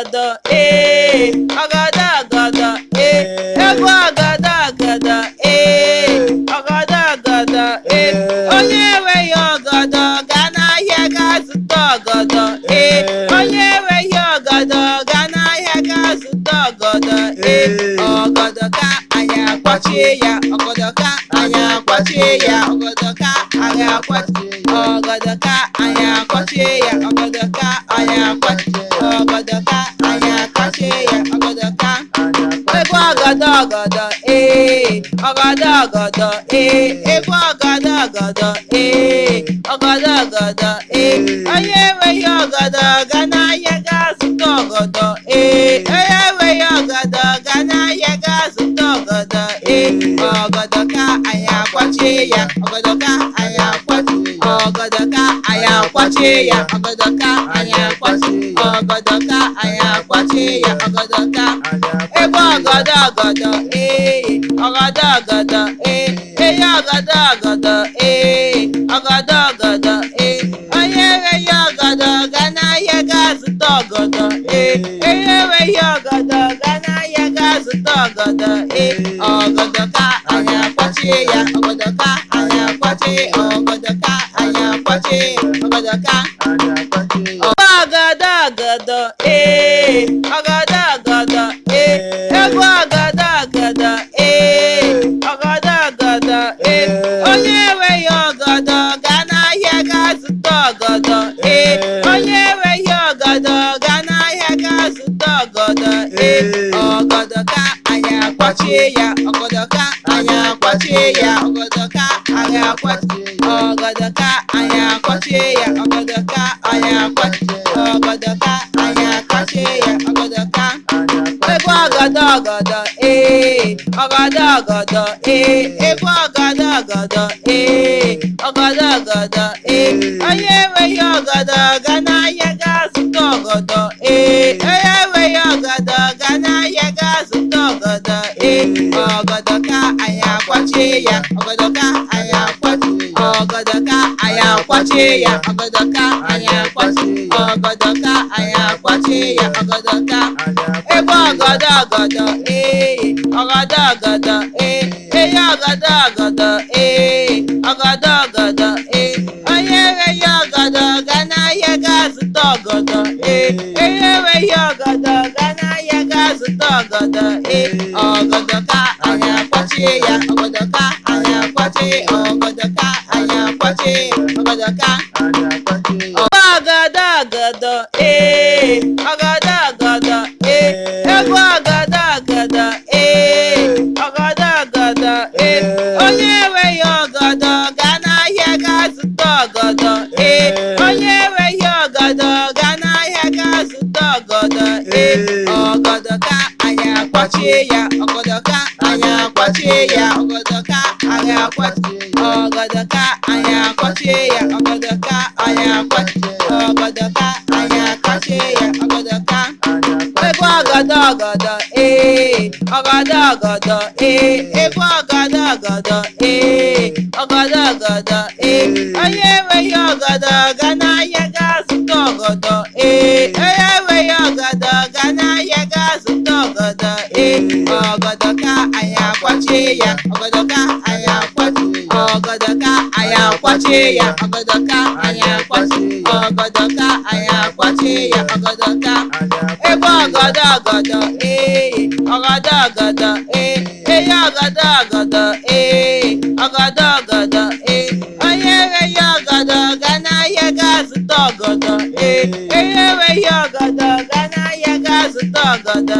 agada agada agada egwu agada agada agada agada onye enweghị ọgọdọ gaa n'ahịa gaa zụta ọgọdọ onye enweghị ọgọdọ gaa n'ahịa gaa zụta ọgọdọ ọgọdọ ka anyị akwachie ya ọgọdọ ka anyị akwachie ya ọgọdọ ka anyị akwachie ọgọdọ ka anyị akwachie ya ọgọdọ ka anyị akwachie ọgọdọ ka anyị akwachie ya ọgọdọ ka egwu ọgọdọ ọgọdọ ọgọdọ ọgọdọ egwu ọgọdọ ọgọdọ ọgọdọ ọgọdọ onye enweghị ọgọdọ gaa n'ahịa gaa zụta ọgọdọ onye enweghị ọgọdọ gaa n'ahịa gaa zụta ọgọdọ ọgọdọ ka anyị akwachie ya ọgọdọ ka anyị akwachie ọgọdọ ka anyị akwachie ya ọgọdọ ka anyị akwachie ọgọdọ ka anyị akwachie ya ọgọdọ ka ebe ọgọdọ ọgọdọ ọgọdọ ọgọdọ eyi ọgọdọ ọgọdọ ọgọdọ ọgọdọ onye enweghị ọgọdọ gaa n'ahịa gaa zụta ọgọdọ onye enweghị ọgọdọ gaa n'ahịa gaa zụta ọgọdọ ọgọdọ ka anyị akwachie ya ọgọdọ ka anyị akwachie ọgọdọ ka anyị akwachie ọgọdọ ka ọgọdọ ọgọdọ ọgọdọ ọgọdọ egwu ọgọdọ ọgọdọ ọgọdọ ọgọdọ onye enweghị ọgọdọ gaa n'ahịa gaa zụta ọgọdọ onye enweghị ọgọdọ gaa n'ahịa gaa zụta ọgọdọ ọgọdọ ka anyị akwachie ya ọgọdọ ka anyị akwachie ya ọgọdọ ka anyị akwachie ọgọdọ ka anyị akwachie ya ọgọdọ ka anyị akwachie ọgọdọ ka anyị akwachie ya ọgọdọ ka egwu ọgọdọ ọgọdọ ọgọdọ ọgọdọ egwu ọgọdọ ọgọdọ ọgọdọ ọgọdọ onye enweghị ọgọdọ gaa n'ahịa gaa zụta ọgọdọ onye enweghị ọgọdọ gaa n'ahịa gaa zụta ọgọdọ ọgọdọ ka anyị akwachie ya ọgọdọ ka anyị akwachie ọgọdọ ka anyị akwachie ya ọgọdọ ka anyị akwachie ọgọdọ ka anyị akwachie ya ọgọdọ ka ebe ọgọdọ ọgọdọ ọgọdọ ọgọdọ eyi ọgọdọ ọgọdọ ọgọdọ ọgọdọ onye enweghị ọgọdọ gaa n'ahịa gaa zụta ọgọdọ onye enweghị ọgọdọ gaa n'ahịa gaa zụta ọgọdọ ọgọdọ ka anyị akwachie ya ọgọdọ ka anyị akwachie ọgọdọ ka anyị akwachie ọgọdọ ka ọgọdọ ọgọdọ ọgọdọ ọgọdọ egwu ọgọdọ ọgọdọ ọgọdọ ọgọdọ onye enweghị ọgọdọ gaa n'ahịa gaa zụta ọgọdọ onye enweghị ọgọdọ gaa n'ahịa gaa zụta ọgọdọ ọgọdọ ka anyị akwachie ya ọgọdọ ka anyị akwachie ya ọgọdọ ka anyị akwachie ọgọdọ ka anyị akwachie ya ọgọdọ ka anyị akwachie ọgọdọ ka anyị akwachie ya ọgọdọ ka egwu ọgọdọ ọgọdọ ọgọdọ ọgọdọ egwu ọgọdọ ọgọdọ ọgọdọ ọgọdọ onye enweghị ọgọdọ gaa n'ahịa gaa zụta ọgọdọ onye enweghị ọgọdọ gaa n'ahịa gaa zụta ọgọdọ ọgọdọ ka anyị akwachie ya ọgọdọ ka anyị akwachie ọgọdọ ka anyị akwachie ya ọgọdọ ka anyị akwachie ọgọdọ ka anyị akwachie ya ọgọdọ ka ebe ọgọdọ ọgọdọ ọgọdọ ọgọdọ eyi ọgọdọ ọgọdọ ọgọdọ ọgọdọ onye enweghị ọgọdọ gaa n'ahịa gaa zụta ọgọdọ onye enweghị ọgọdọ gaa n'ahịa gaa zụta ọgọdọ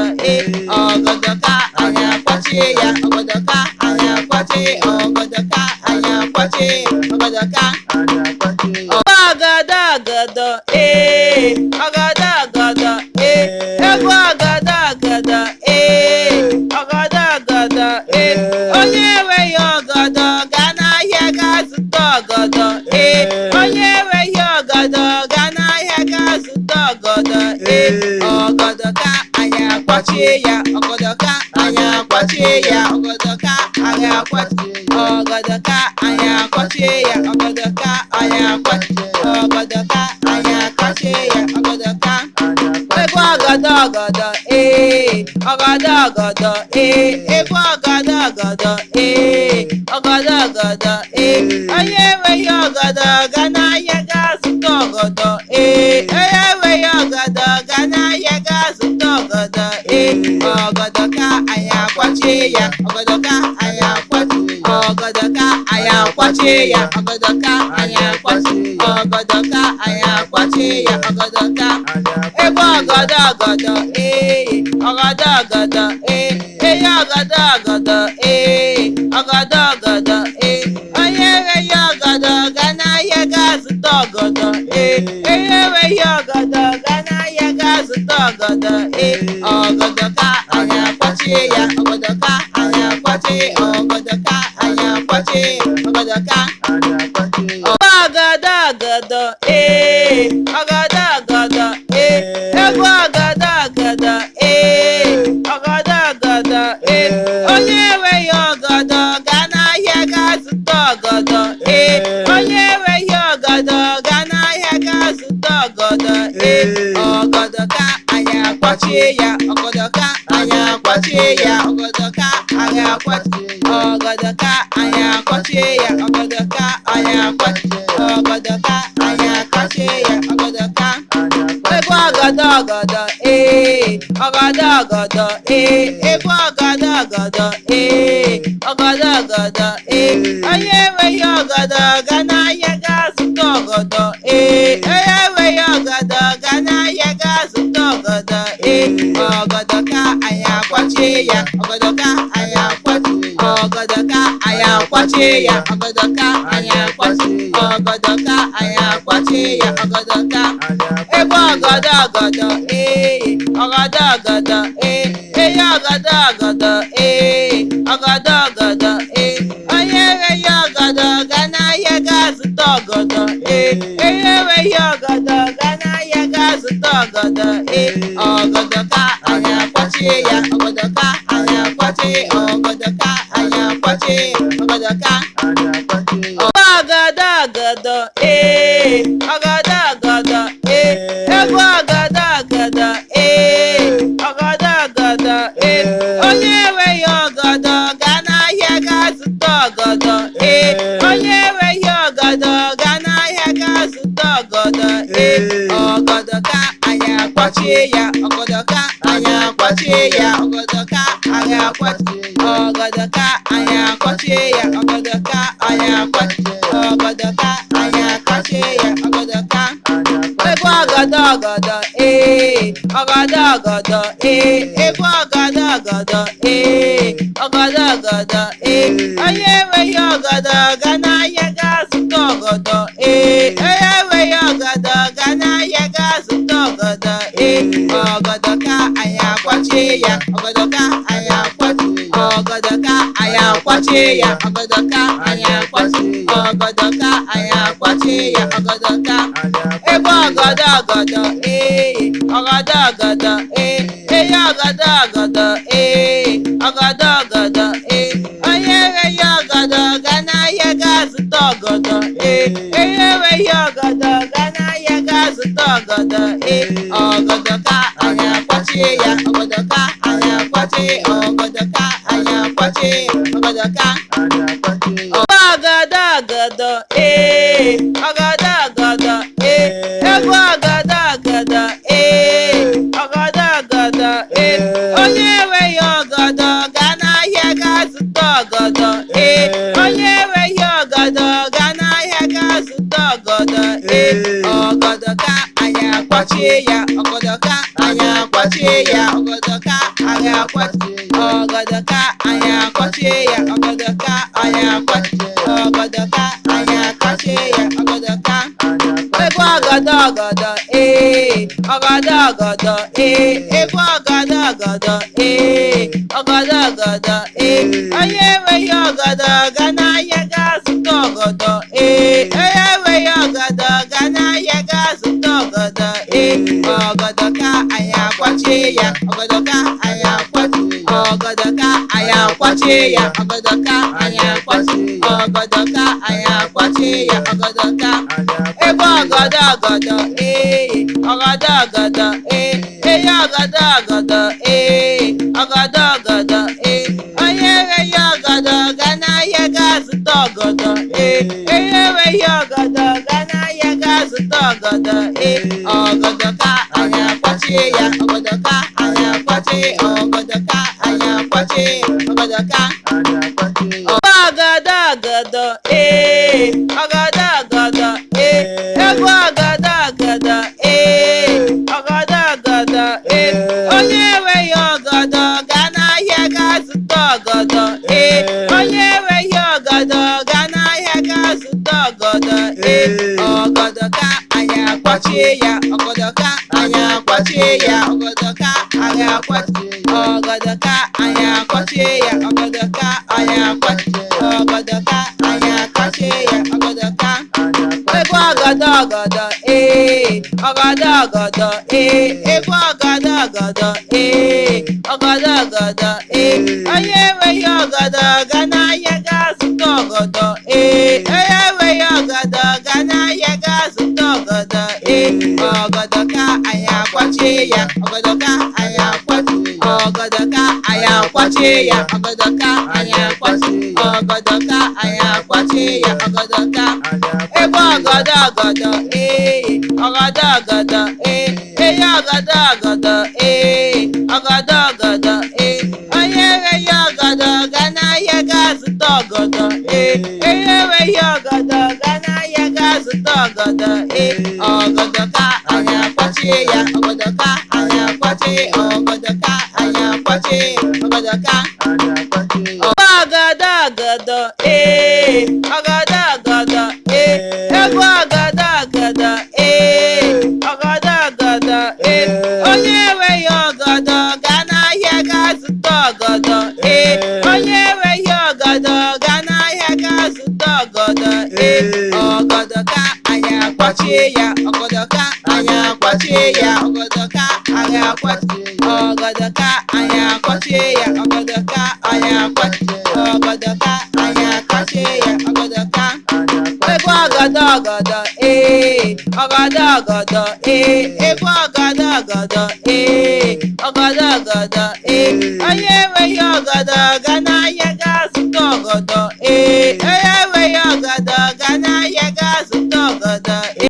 ọgọdọ ka anyị akwachie ya ọgọdọ ka anyị akwachie ọgọdọ ka anyị akwachie ọgọdọ ka ọgọdọ ọgọdọ ọgọdọ ọgọdọ egwu ọgọdọ ọgọdọ ọgọdọ ọgọdọ onye enweghị ọgọdọ gaa n'ahịa gaa zụta ọgọdọ onye enweghị ọgọdọ gaa n'ahịa gaa zụta ọgọdọ ọgọdọ ka anyị akwachie ya ọgọdọ ka anyị akwachie ya ọgọdọ ka anyị akwachie ọgọdọ ka anyị akwachie ya ọgọdọ ka anyị akwachie ọgọdọ ka anyị akwachie ya ọgọdọ ka egwu ọgọdọ ọgọdọ ọgọdọ egwu ọgọdọ ọgọdọ onye enweghị ọgọdọ ga n'ahịa ga zụta ọgọdọ onye enweghị ọgọdọ ga n'ahịa ga zụta ọgọdọ ọgọdọ ka anyị akwachi ya ọgọdọ ka anyị akwachi ọgọdọ ka anyị akwachi ya ọgọdọ ka anyị akwachi ọgọdọ ka anyị akwachi ya ọgọdọ ka ebe ọgọdọ ọgọdọ ọgọdọ eyi ọgọdọ ọgọdọ ọgọdọ onye enweghị ọgọdọ ga n'ahịa ga zụta ọgọdọ onye enweghị ọgọdọ ga n'ahịa ga zụta ọgọdọ ọgọdọ ka anyị akwachi ya ọgọdọ ka anyị akwachi ọgọdọ ka anyị akwachi ọgọdọ ka ọgọdọ ọgọdọ egwu ọgọdọ ọgọdọ onye enweghị ọgọdọ ga n'ahịa ga zụta ọgọdọ onye enweghị ọgọdọ ga n'ahịa ga zụta ọgọdọ ọgọdọ ka anyị akwachi ya ọgọdọ ka anyị akwachi ya ọgọdọ ka anyị akwachi ọgọdọ ka anyị akwachi ya ọgọdọ ka anyị akwachi ọgọdọ ka anyị akwachi ya ọgọdọ ka egwu ọgọdọ ọgọdọ ọgọdọ egwu ọgọdọ ọgọdọ onye enweghị ọgọdọ ga n'ahịa ga zụta ọgọdọ onye enweghị ọgọdọ ga n'ahịa ga zụta ọgọdọ ọgọdọ ka anyị akwachi ya ọgọdọ ka anyị akwachi ọgọdọ ka anyị akwachi ya ọgọdọ ka anyị akwachi ọgọdọ ka anyị akwachi ya ọgọdọ ka ebe ọgọdọ ọgọdọ ọgọdọ eyi ọgọdọ ọgọdọ onye enweghị ọgọdọ ga n'ahịa ga zụta ọgọdọ onye enweghị ọgọdọ ga n'ahịa ga zụta ọgọdọ ọgọdọ ka anyị akwachi ya ọgọdọ ka anyị akwachi ọgọdọ ka anyị akwachi ọgọdọ ka ọgọdọ ọgọdọ egwu ọgọdọ ọgọdọ onye enweghị ọgọdọ ga n'ahịa ga zụta ọgọdọ onye enweghị ọgọdọ ga n'ahịa ga zụta ọgọdọ ọgọdọ ka anyị akwachi ya ọgọdọ ka anyị akwachi ya ọgọdọ ka anyị akwachi ọgọdọ ka anyị akwachi ya ọgọdọ ka anyị akwachi ọgọdọ ka anyị akwachi ya ọgọdọ ka egwu ọgọdọ ọgọdọ ọgọdọ egwu ọgọdọ ọgọdọ onye enweghị ọgọdọ ga n'ahịa ga zụta ọgọdọ onye enweghị ọgọdọ ga n'ahịa ga zụta ọgọdọ ọgọdọ ka anyị akwachi ya ọgọdọ ka anyị akwachi ọgọdọ ka anyị akwachi ya ọgọdọ ka anyị akwachi ọgọdọ ka anyị akwachi ya ọgọdọ ka ebe ọgọdọ ọgọdọ ọgọdọ eyi ọgọdọ ọgọdọ onye enweghị ọgọdọ ga n'ahịa ga zụta ọgọdọ onye enweghị ọgọdọ ga n'ahịa ga zụta ọgọdọ ọgọdọ ka anyị akwachi ya ọgọdọ ka anyị akwachi ọgọdọ ka anyị akwachi ọgọdọ ka ọgọdọ ọgọdọ egwu ọgọdọ ọgọdọ onye enweghị ọgọdọ ga n'ahịa ga zụta ọgọdọ onye enweghị ọgọdọ ga n'ahịa ga zụta ọgọdọ ọgọdọ ka anyị akwachi ya ọgọdọ ka anyị akwachi ya ọgọdọ ka anyị akwachi ọgọdọ ka anyị akwachi ya ọgọdọ ka anyị akwachi ọgọdọ ka anyị akwachi ya ọgọdọ ka egwu ọgọdọ ọgọdọ egwu ọgọdọ ọgọdọ onye enweghị ọgọdọ ga n'ahịa ga zụta ọgọdọ onye enweghị ọgọdọ ga n'ahịa ga zụta ọgọdọ ọgọdọ ka anyị akwachi ya ọgọdọ ka anyị akwachi ọgọdọ ka anyị akwachi ya ọgọdọ ka anyị akwachi ọgọdọ ka anyị akwachi ya ọgọdọ ka ebe ọgọdọ ọgọdọ eyi ọgọdọ ọgọdọ ọgọdọ ọgọdọ ọgọdọ onye enweghị ọgọdọ ga n'ahịa ga zụta ọgọdọ onye enweghị ọgọdọ ga n'ahịa ga zụta ọgọdọ ọgọdọ ka anyị akwachie ya ọgọdọ ka anyị akwachie ọgọdọ ka anyị akwachie ọgọdọ ka ọgọdọ ọgọdọ ọgọdọ ọgọdọ egwu ọgọdọ ọgọdọ ọgọdọ ọgọdọ onye enweghị ọgọdọ ga n'ahịa ga zụta ọgọdọ onye enweghị ọgọdọ ga n'ahịa ga zụta ọgọdọ ọgọdọ ka anyị akwachie ya ọgọdọ ka anyị akwachie ya ọgọdọ ka anyị akwachie ọgọdọ ka anyị akwachie ya ọgọdọ ka anyị akwachie ọgọdọ ka anyị akwachie ya ọgọdọ ka egwu ọgọdọ ọgọdọ ọgọdọ ọgọdọ egwu ọgọdọ ọgọdọ ọgọdọ ọgọdọ onye enweghị ọgọdọ ga n'ahịa ga zụta ọgọdọ onye enweghị ọgọdọ ga n'ahịa ga zụta ọgọdọ ọgọdọ ka anyị akwachie ya ọgọdọ ka anyị akwachie ọgọdọ ka anyị akwachie ya ọgọdọ ka anyị akwachie ọgọdọ ka anyị akwachie ya ọgọdọ ka ebe ọgọdọ ọgọdọ ọgọdọ ọgọdọ eyi ọgọdọ ọgọdọ ọgọdọ ọgọdọ onye enweghị ọgọdọ ga n'ahịa ga zụta ọgọdọ onye enweghị ọgọdọ ga n'ahịa ga zụta ọgọdọ ọgọdọ ka anyị akwachie ya ọgọdọ ka anyị akwachie ọgọdọ ka anyị akwachie ọgọdọ ka ọgọdọ ọgọdọ ọgọdọ ọgọdọ egwu ọgọdọ ọgọdọ ọgọdọ ọgọdọ onye enweghị ọgọdọ ga n'ahịa ga zụta ọgọdọ onye enweghị ọgọdọ ga n'ahịa ga zụta ọgọdọ ọgọdọ ka anyị akwachie ya ọgọdọ ka anyị akwachie ya ọgọdọ ka anyị akwachie ọgọdọ ka anyị akwachie ya ọgọdọ ka anyị akwachie ọgọdọ ka anyị akwachie ya ọgọdọ ka egwu ọgọdọ ọgọdọ ọgọdọ ọgọdọ egwu ọgọdọ ọgọdọ ọgọdọ ọgọdọ onye enweghị ọgọdọ ga n'ahịa ga